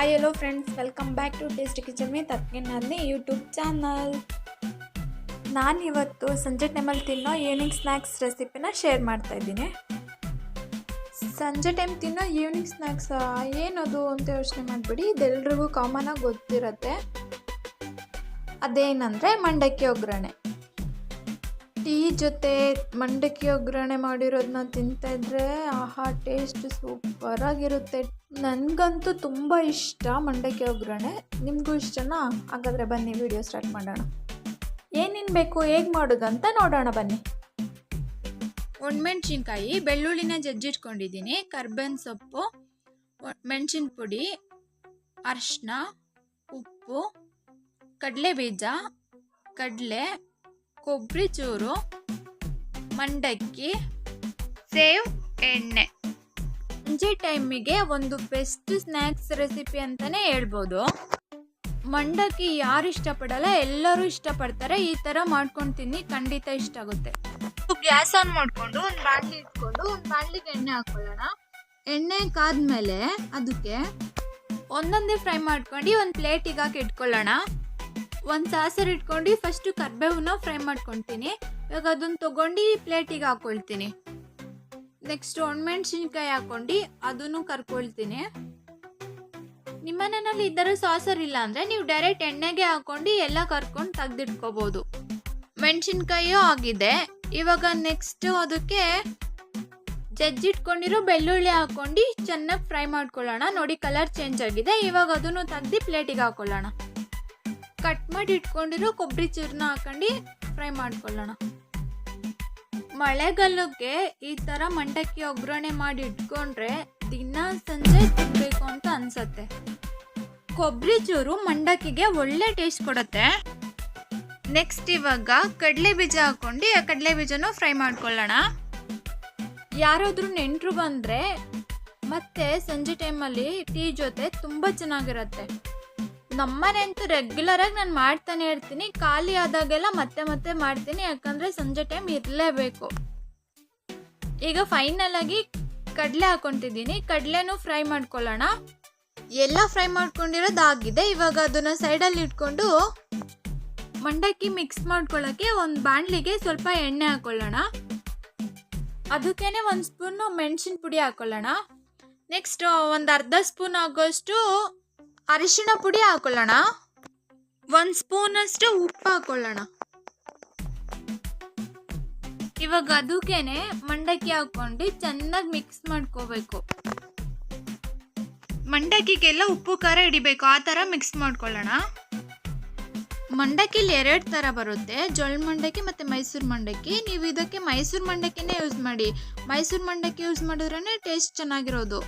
Hi hello friends, welcome back to tasty kitchen with ಅದ್ಕೆ YouTube channel. ನಾನಿವತ್ತು ಸಂಜೆ ಟೈಮಲ್ಲಿ ತಿನ್ನೋ ಈವ್ನಿಂಗ್ ಸ್ನ್ಯಾಕ್ಸ್ ರೆಸಿಪಿನ ಶೇರ್ ಮಾಡ್ತಾ ಇದ್ದೀನಿ. ಸಂಜೆ ಟೈಮ್ ತಿನ್ನೋ ಈವ್ನಿಂಗ್ ಸ್ನ್ಯಾಕ್ಸ್ ಏನದು ಅಂತ ಯೋಚನೆ ಮಾಡಿಬಿಡಿ, ಇದೆಲ್ರಿಗೂ ಕಾಮನಾಗಿ ಗೊತ್ತಿರುತ್ತೆ. ಅದೇನಂದರೆ ಮಂಡಕ್ಕಿ ಒಗ್ಗರಣೆ. ಟೀ ಜೊತೆ ಮಂಡಕ್ಕಿ ಒಗ್ಗರಣೆ ಮಾಡಿರೋದನ್ನ ತಿಂತಾಯಿದ್ರೆ ಆಹಾ, ಟೇಸ್ಟ್ ಸೂಪರಾಗಿರುತ್ತೆ. ನನಗಂತೂ ತುಂಬ ಇಷ್ಟ ಮಂಡಕ್ಕಿ ಒಗ್ಗರಣೆ. ನಿಮಗೂ ಇಷ್ಟನಾ? ಹಾಗಾದರೆ ಬನ್ನಿ ವಿಡಿಯೋ ಸ್ಟಾರ್ಟ್ ಮಾಡೋಣ. ಏನೇನು ಬೇಕು, ಹೇಗೆ ಮಾಡೋದು ಅಂತ ನೋಡೋಣ ಬನ್ನಿ. ಒಣಮೆಣ್ಸಿನ್ಕಾಯಿ, ಬೆಳ್ಳುಳ್ಳಿನ ಜಜ್ಜಿಟ್ಕೊಂಡಿದ್ದೀನಿ, ಕರ್ಬೇವಿನ ಸೊಪ್ಪು, ಮೆಣಸಿನ ಪುಡಿ, ಅರಿಶಿನ, ಉಪ್ಪು, ಕಡಲೆ ಬೀಜ, ಕಡಲೆ, ಕೊಬ್ಬರಿ ಚೂರು, ಮಂಡಕ್ಕಿ, ಸೇವ್, ಎಣ್ಣೆ. ಸಂಜೆ ಟೈಮಿಗೆ ಒಂದು ಬೆಸ್ಟ್ ಸ್ನ್ಯಾಕ್ಸ್ ರೆಸಿಪಿ ಅಂತಲೇ ಹೇಳ್ಬೋದು. ಮಂಡಕ್ಕಿ ಯಾರು ಇಷ್ಟಪಡಲ್ಲ, ಎಲ್ಲರೂ ಇಷ್ಟಪಡ್ತಾರೆ. ಈ ಥರ ಮಾಡ್ಕೊಂಡು ತಿನ್ನಿ, ಖಂಡಿತ ಇಷ್ಟ ಆಗುತ್ತೆ. ಗ್ಯಾಸ್ ಆನ್ ಮಾಡಿಕೊಂಡು ಒಂದು ಬಾಣಲಿ ಇಟ್ಕೊಂಡು ಒಂದು ಬಾಣಲಿಗೆ ಎಣ್ಣೆ ಹಾಕ್ಕೊಳ್ಳೋಣ. ಎಣ್ಣೆ ಕಾದ್ಮೇಲೆ ಅದಕ್ಕೆ ಒಂದೊಂದೇ ಫ್ರೈ ಮಾಡ್ಕೊಂಡು ಒಂದು ಪ್ಲೇಟಿಗೆ ಹಾಕಿ ಇಟ್ಕೊಳ್ಳೋಣ. ಒಂದು ಸಾಸರು ಇಟ್ಕೊಂಡು ಫಸ್ಟು ಕರ್ಬೇವನ್ನ ಫ್ರೈ ಮಾಡ್ಕೊತೀನಿ. ಇವಾಗ ಅದನ್ನು ತೊಗೊಂಡು ಪ್ಲೇಟಿಗೆ ಹಾಕ್ಕೊಳ್ತೀನಿ. ನೆಕ್ಸ್ಟ್ ಒಣಮೆಣ್ಸಿನ್ಕಾಯಿ ಹಾಕ್ಕೊಂಡು ಅದನ್ನು ಕರ್ಕೊಳ್ತೀನಿ. ನಿಮ್ಮ ಮನೆಯಲ್ಲಿ ಈ ಥರ ಸಾಸರ್ ಇಲ್ಲ ಅಂದರೆ ನೀವು ಡೈರೆಕ್ಟ್ ಎಣ್ಣೆಗೆ ಹಾಕ್ಕೊಂಡು ಎಲ್ಲ ಕರ್ಕೊಂಡು ತೆಗೆದಿಟ್ಕೋಬೋದು. ಮೆಣಸಿನ್ಕಾಯಿಯೂ ಆಗಿದೆ. ಇವಾಗ ನೆಕ್ಸ್ಟ್ ಅದಕ್ಕೆ ಜಜ್ಜಿಟ್ಕೊಂಡಿರೋ ಬೆಳ್ಳುಳ್ಳಿ ಹಾಕ್ಕೊಂಡು ಚೆನ್ನಾಗಿ ಫ್ರೈ ಮಾಡ್ಕೊಳ್ಳೋಣ. ನೋಡಿ, ಕಲರ್ ಚೇಂಜ್ ಆಗಿದೆ. ಇವಾಗ ಅದನ್ನು ತೆಗ್ದು ಪ್ಲೇಟಿಗೆ ಹಾಕ್ಕೊಳ್ಳೋಣ. ಕಟ್ ಮಾಡಿ ಇಟ್ಕೊಂಡಿರೋ ಕೊಬ್ಬರಿ ಚೂರನ್ನ ಹಾಕೊಂಡು ಫ್ರೈ ಮಾಡ್ಕೊಳ್ಳೋಣ. ಮಳೆಗಾಲಕ್ಕೆ ಈ ಥರ ಮಂಡಕ್ಕಿ ಒಗ್ಗರಣೆ ಮಾಡಿ ಇಟ್ಕೊಂಡ್ರೆ ದಿನ ಸಂಜೆ ತಿನ್ನಬೇಕು ಅಂತ ಅನ್ಸತ್ತೆ. ಕೊಬ್ಬರಿ ಚೂರು ಮಂಡಕ್ಕಿಗೆ ಒಳ್ಳೆ ಟೇಸ್ಟ್ ಕೊಡುತ್ತೆ. ನೆಕ್ಸ್ಟ್ ಇವಾಗ ಕಡಲೆ ಬೀಜ ಹಾಕೊಂಡು ಆ ಕಡಲೆ ಬೀಜನೂ ಫ್ರೈ ಮಾಡ್ಕೊಳ್ಳೋಣ. ಯಾರಾದ್ರೂ ನೆಂಟರು ಬಂದರೆ ಮತ್ತೆ ಸಂಜೆ ಟೈಮಲ್ಲಿ ಟೀ ಜೊತೆ ತುಂಬ ಚೆನ್ನಾಗಿರುತ್ತೆ. ನಮ್ಮನೆಂತೂ ರೆಗ್ಯುಲರಾಗಿ ನಾನು ಮಾಡ್ತಾನೆ ಇರ್ತೀನಿ. ಖಾಲಿ ಆದಾಗೆಲ್ಲ ಮತ್ತೆ ಮಾಡ್ತೀನಿ, ಯಾಕಂದರೆ ಸಂಜೆ ಟೈಮ್ ಇರಲೇಬೇಕು. ಈಗ ಫೈನಲ್ ಆಗಿ ಕಡಲೆ ಹಾಕೊತಿದ್ದೀನಿ. ಕಡಲೆನೂ ಫ್ರೈ ಮಾಡ್ಕೊಳ್ಳೋಣ. ಎಲ್ಲ ಫ್ರೈ ಮಾಡ್ಕೊಂಡಿರೋದಾಗಿದೆ. ಇವಾಗ ಅದನ್ನು ಸೈಡಲ್ಲಿ ಇಟ್ಕೊಂಡು ಮಂಡಕ್ಕಿ ಮಿಕ್ಸ್ ಮಾಡ್ಕೊಳ್ಳೋಕ್ಕೆ ಒಂದು ಬಾಣಲಿಗೆ ಸ್ವಲ್ಪ ಎಣ್ಣೆ ಹಾಕ್ಕೊಳ್ಳೋಣ. ಅದಕ್ಕೇನೆ ಒಂದು ಸ್ಪೂನು ಮೆಣಸಿನ ಪುಡಿ ಹಾಕ್ಕೊಳ್ಳೋಣ. ನೆಕ್ಸ್ಟ್ ಒಂದು ಅರ್ಧ ಸ್ಪೂನ್ ಆಗೋಷ್ಟು ಅರಿಶಿಣ ಪುಡಿ ಹಾಕೊಳ್ಳೋಣ. ಒಂದು ಸ್ಪೂನಷ್ಟು ಉಪ್ಪು ಹಾಕೊಳ್ಳೋಣ. ಇವಾಗ ಅದಕ್ಕೇನೆ ಮಂಡಕ್ಕಿ ಹಾಕೊಂಡು ಚೆನ್ನಾಗಿ ಮಿಕ್ಸ್ ಮಾಡ್ಕೋಬೇಕು. ಮಂಡಕ್ಕಿಗೆಲ್ಲ ಉಪ್ಪು ಖಾರ ಹಿಡಿಬೇಕು, ಆ ಥರ ಮಿಕ್ಸ್ ಮಾಡ್ಕೊಳ್ಳೋಣ. ಮಂಡಕ್ಕಿಲಿ 2 ಥರ ಬರುತ್ತೆ, ಜೊಳ್ಳು ಮಂಡಕ್ಕಿ ಮತ್ತು ಮೈಸೂರು ಮಂಡಕ್ಕಿ. ನೀವು ಇದಕ್ಕೆ ಮೈಸೂರು ಮಂಡಕ್ಕಿನೇ ಯೂಸ್ ಮಾಡಿ. ಮೈಸೂರು ಮಂಡಕ್ಕಿ ಯೂಸ್ ಮಾಡಿದ್ರೇ ಟೇಸ್ಟ್ ಚೆನ್ನಾಗಿರೋದು.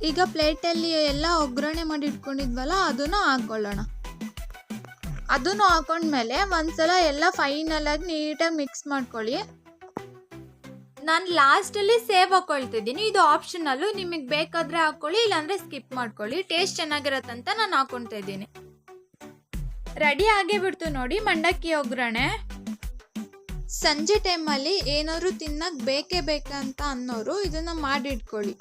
ಈಗ ಪ್ಲೇಟಲ್ಲಿ ಎಲ್ಲ ಒಗ್ಗರಣೆ ಮಾಡಿ ಇಟ್ಕೊಂಡಿದ್ವಲ್ಲ, ಅದನ್ನು ಹಾಕ್ಕೊಳ್ಳೋಣ. ಅದನ್ನು ಹಾಕೊಂಡ್ಮೇಲೆ ಒಂದ್ಸಲ ಎಲ್ಲ ಫೈನಲಾಗಿ ನೀಟಾಗಿ ಮಿಕ್ಸ್ ಮಾಡ್ಕೊಳ್ಳಿ. ನಾನು ಲಾಸ್ಟಲ್ಲಿ ಸೇವ್ ಹಾಕ್ಕೊಳ್ತಿದ್ದೀನಿ. ಇದು ಆಪ್ಷನಲ್ಲು, ನಿಮಗೆ ಬೇಕಾದರೆ ಹಾಕ್ಕೊಳ್ಳಿ, ಇಲ್ಲಾಂದರೆ ಸ್ಕಿಪ್ ಮಾಡ್ಕೊಳ್ಳಿ. ಟೇಸ್ಟ್ ಚೆನ್ನಾಗಿರತ್ತಂತ ನಾನು ಹಾಕ್ಕೊಳ್ತಾ ಇದ್ದೀನಿ. ರೆಡಿ ಆಗೇ ಬಿಡ್ತು ನೋಡಿ ಮಂಡಕ್ಕಿ ಒಗ್ಗರಣೆ. ಸಂಜೆ ಟೈಮಲ್ಲಿ ಏನಾದ್ರು ತಿನ್ನಕ್ಕೆ ಬೇಕಂತ ಅನ್ನೋರು ಇದನ್ನು ಮಾಡಿ ಇಟ್ಕೊಳ್ಳಿ.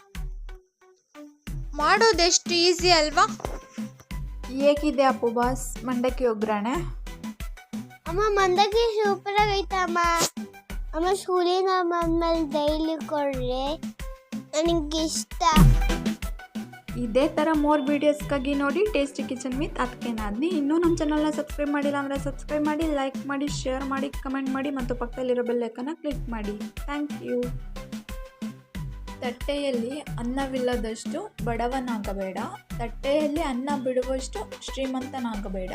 ಮಾಡೋದೆಷ್ಟು ಈಸಿ ಅಲ್ವಾ? ಹೇಗಿದೆ ಅಪ್ಪು ಬಾಸ್ ಮಂಡಕ್ಕಿ ಒಗ್ಗರಣೆ? ಅಮ್ಮ, ಮಂಡಕ್ಕಿ ಸೂಪರ್ ಆಗೈತೆ ಅಮ್ಮ. ಅಮ್ಮ, ಸ್ಕೂಲಿನ ಬಂದ್ಮೇಲೆ ಡೈಲಿ ಕೊಡ್ರಿ, ನನಗೆ ಇಷ್ಟ. ಇದೇ ಥರ ಮೋರ್ ವೀಡಿಯೋಸ್ಗಾಗಿ ನೋಡಿ ಟೇಸ್ಟಿ ಕಿಚನ್ ವಿತ್ ಅದ್ಕೆ. ಇನ್ನೂ ನಮ್ಮ ಚಾನಲ್ನ ಸಬ್ಸ್ಕ್ರೈಬ್ ಮಾಡಿಲ್ಲ ಅಂದರೆ ಸಬ್ಸ್ಕ್ರೈಬ್ ಮಾಡಿ, ಲೈಕ್ ಮಾಡಿ, ಶೇರ್ ಮಾಡಿ, ಕಮೆಂಟ್ ಮಾಡಿ ಮತ್ತು ಪಕ್ಕದಲ್ಲಿರೋ ಬೆಲ್ ಐಕಾನ್ನ ಕ್ಲಿಕ್ ಮಾಡಿ. Thank you. ತಟ್ಟೆಯಲ್ಲಿ ಅನ್ನವಿಲ್ಲದಷ್ಟು ಬಡವನಾಗಬೇಡ, ತಟ್ಟೆಯಲ್ಲಿ ಅನ್ನ ಬಿಡುವಷ್ಟು ಶ್ರೀಮಂತನಾಗಬೇಡ.